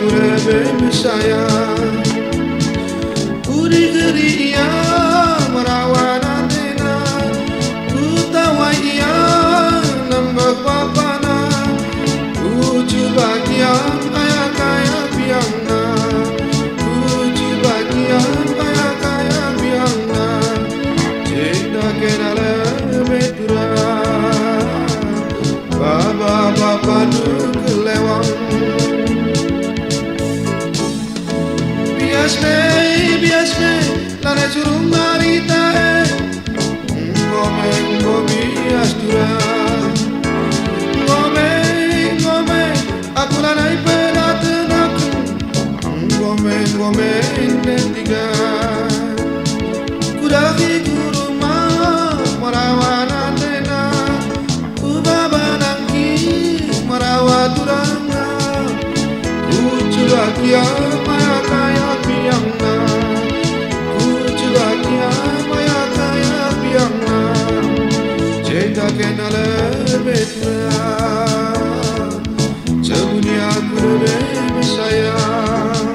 aku lebih sayang. Uri-uri ia merawat antena, utawa ia nambah papana, uju bagian ayah kaya biangna, uju bagian ayah kaya biangna, cinta kenala betura, baba kelewang. Bias me, lana jurung marita ngome bias dura. Ngome, aku lanai pedaten aku. Ngome tiga. Kudaki kuruma merawat antena, ubaba nangki merawat turanga. Kuculakia maya kaya biangna, kuculakia maya kaya biangna, cinta kenala betra, sedunia aku lebih sayang.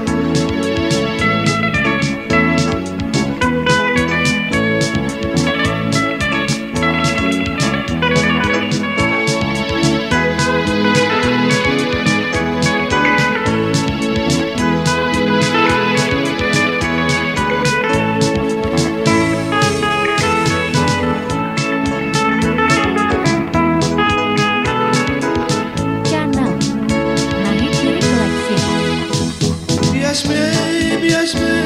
Bias me,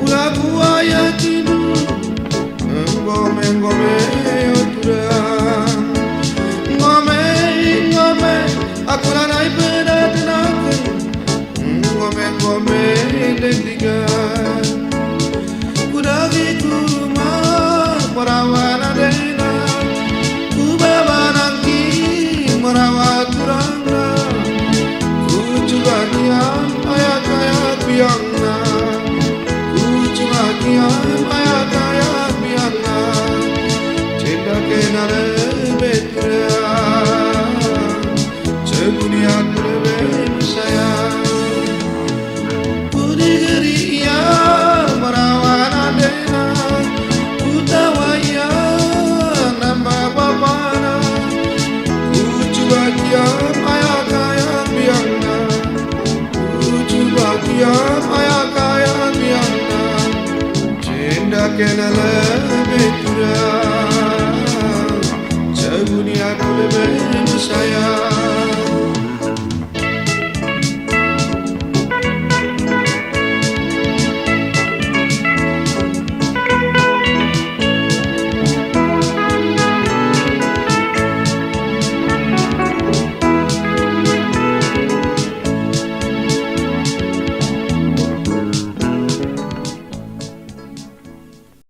ulah buaya tidur. Ngome oturang. Ngome, aku lanai pedaten aku. Ngome tiga. Kudaki kuruma merawat adena, kubaba nangki merawat turangna, kuculakian ayah kaya biangna, kuculakian ayah kaya biangna, cinta kenala betra, sedunia aku lebih sayang. Uri-uri ia merawat antena, utawa ia nambah papana, kuculakian ayah kaya biangna, kuculakian ayah kaya biangna, cinta kenala betura, sedunia aku lebih sayang.